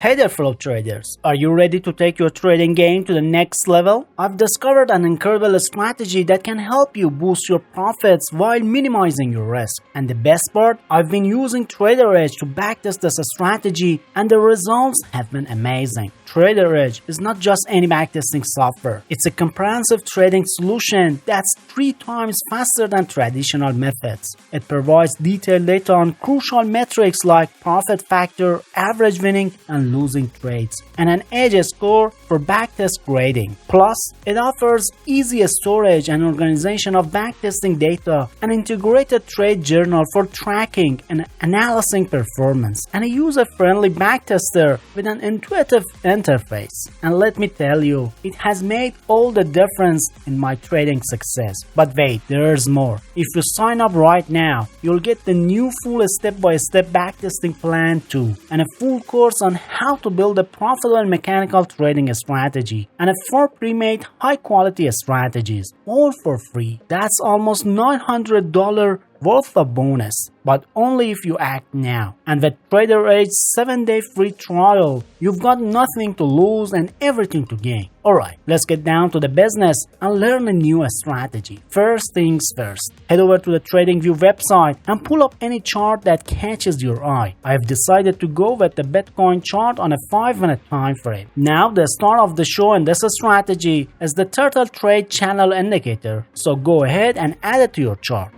Hey there fellow traders, are you ready to take your trading game to the next level? I've discovered an incredible strategy that can help you boost your profits while minimizing your risk. And the best part, I've been using TraderEdge to backtest this strategy and the results have been amazing. TraderEdge is not just any backtesting software, it's a comprehensive trading solution that's 3 times faster than traditional methods. It provides detailed data on crucial metrics like profit factor, average winning, and losing trades, and an edge score for backtest grading. Plus, it offers easy storage and organization of backtesting data, an integrated trade journal for tracking and analyzing performance, and a user-friendly backtester with an intuitive interface. And let me tell you, it has made all the difference in my trading success. But wait, there's more. If you sign up right now, you'll get the new full step-by-step backtesting plan too, and a full course on how to build a profitable mechanical trading strategy, and 4 pre-made high-quality strategies, all for free. That's almost $900 worth of bonus, but only if you act now. And with TraderEdge's 7-day free trial, you've got nothing to lose and everything to gain. Alright, let's get down to the business and learn a new strategy. First things first, head over to the TradingView website and pull up any chart that catches your eye. I've decided to go with the Bitcoin chart on a 5-minute time frame. Now the star of the show in this strategy is the Turtle Trade Channel Indicator, so go ahead and add it to your chart.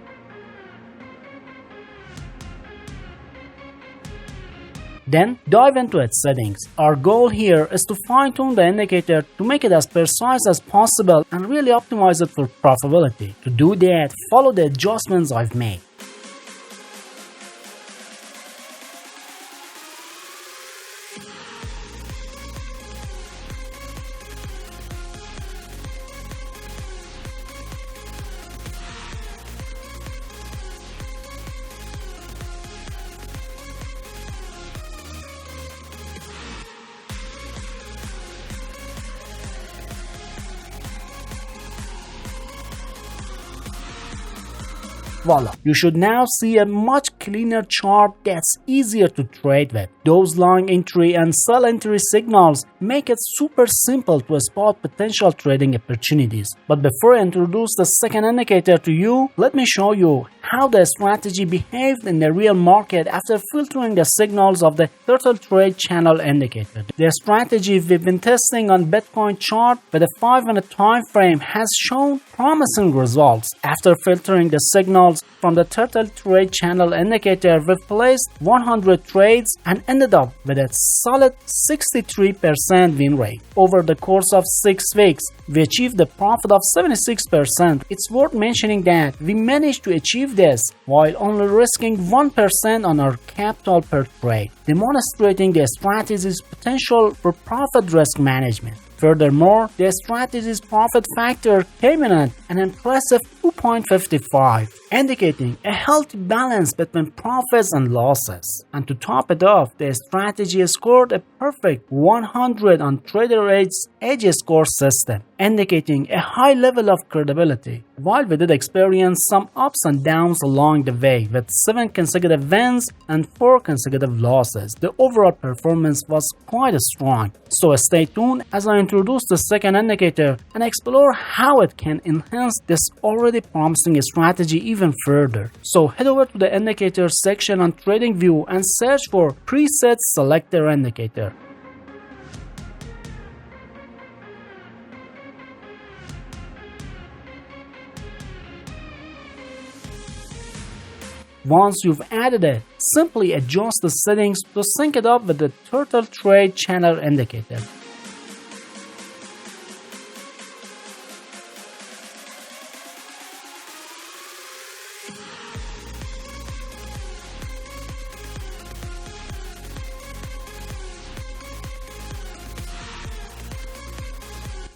Then dive into its settings. Our goal here is to fine-tune the indicator to make it as precise as possible and really optimize it for profitability. To do that, follow the adjustments I've made. Voila, you should now see a much cleaner chart that's easier to trade with. Those long entry and sell entry signals make it super simple to spot potential trading opportunities. But before I introduce the second indicator to you, let me show you how the strategy behaved in the real market after filtering the signals of the Turtle Trade Channel Indicator. The strategy we've been testing on Bitcoin chart with a 5-minute time frame has shown promising results. After filtering the signals from the Turtle Trade Channel Indicator, we've placed 100 trades and ended up with a solid 63% win rate. Over the course of 6 weeks, we achieved a profit of 76%. It's worth mentioning that we managed to achieve this while only risking 1% on our capital per trade, demonstrating the strategy's potential for profit risk management. Furthermore, the strategy's profit factor came in at an impressive 2.55, indicating a healthy balance between profits and losses. And to top it off, the strategy scored a perfect 100 on TraderEdge's edge score system, indicating a high level of credibility. While we did experience some ups and downs along the way, with 7 consecutive wins and 4 consecutive losses, the overall performance was quite strong. So stay tuned as I introduce the second indicator and explore how it can enhance this already promising strategy even further. So head over to the indicator section on TradingView and search for Preset Selector Indicator. Once you've added it, simply adjust the settings to sync it up with the Turtle Trade Channel Indicator.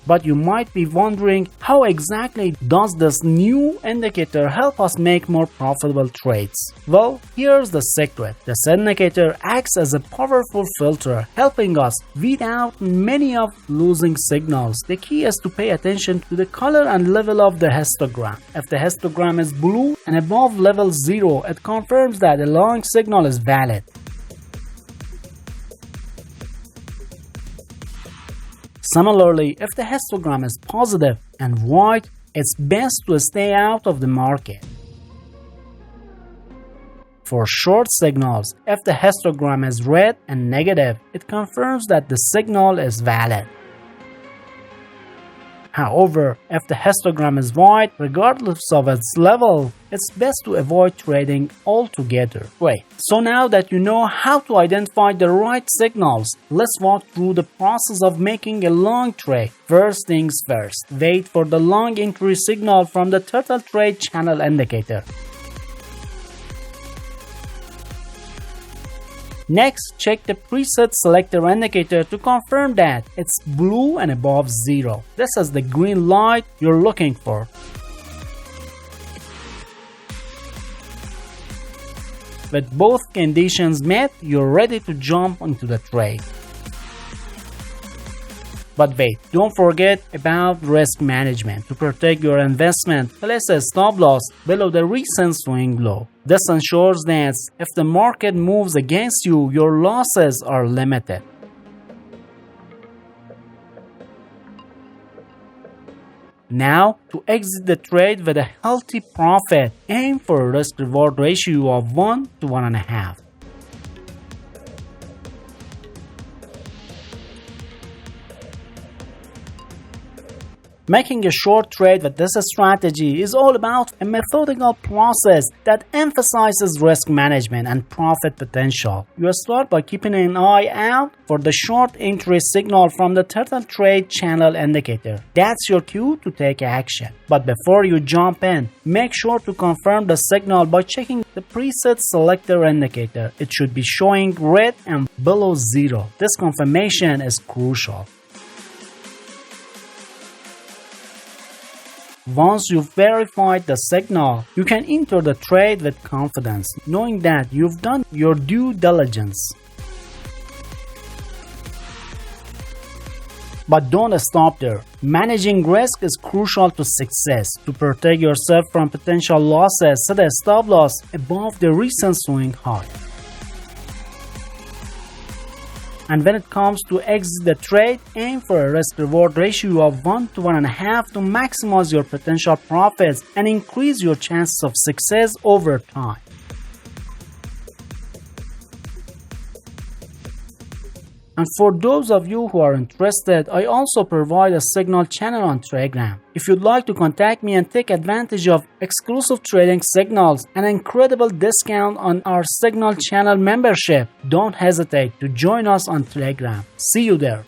But you might be wondering, how exactly does this new indicator help us make more profitable trades? Well, here's the secret. This indicator acts as a powerful filter, helping us weed out many of losing signals. The key is to pay attention to the color and level of the histogram. If the histogram is blue and above level 0, it confirms that the long signal is valid. Similarly, if the histogram is positive and white, it's best to stay out of the market. For short signals, if the histogram is red and negative, it confirms that the signal is valid. However, if the histogram is white, regardless of its level, it's best to avoid trading altogether. Wait, so now that you know how to identify the right signals, let's walk through the process of making a long trade. First things first, wait for the long entry signal from the turtle trade channel indicator. Next, check the preset selector indicator to confirm that it's blue and above 0. This is the green light you're looking for. With both conditions met, you're ready to jump into the trade. But wait, don't forget about risk management. To protect your investment, place a stop loss below the recent swing low. This ensures that if the market moves against you, your losses are limited. Now, to exit the trade with a healthy profit, aim for a risk-reward ratio of 1 to 1.5. Making a short trade with this strategy is all about a methodical process that emphasizes risk management and profit potential. You start by keeping an eye out for the short entry signal from the turtle trade channel indicator. That's your cue to take action. But before you jump in, make sure to confirm the signal by checking the preset selector indicator. It should be showing red and below 0. This confirmation is crucial. Once you've verified the signal, you can enter the trade with confidence, knowing that you've done your due diligence. But don't stop there. Managing risk is crucial to success. To protect yourself from potential losses, set a stop loss above the recent swing high. And when it comes to exit the trade, aim for a risk-reward ratio of 1 to 1.5 to maximize your potential profits and increase your chances of success over time. And for those of you who are interested, I also provide a signal channel on Telegram. If you'd like to contact me and take advantage of exclusive trading signals and incredible discount on our signal channel membership, don't hesitate to join us on Telegram. See you there.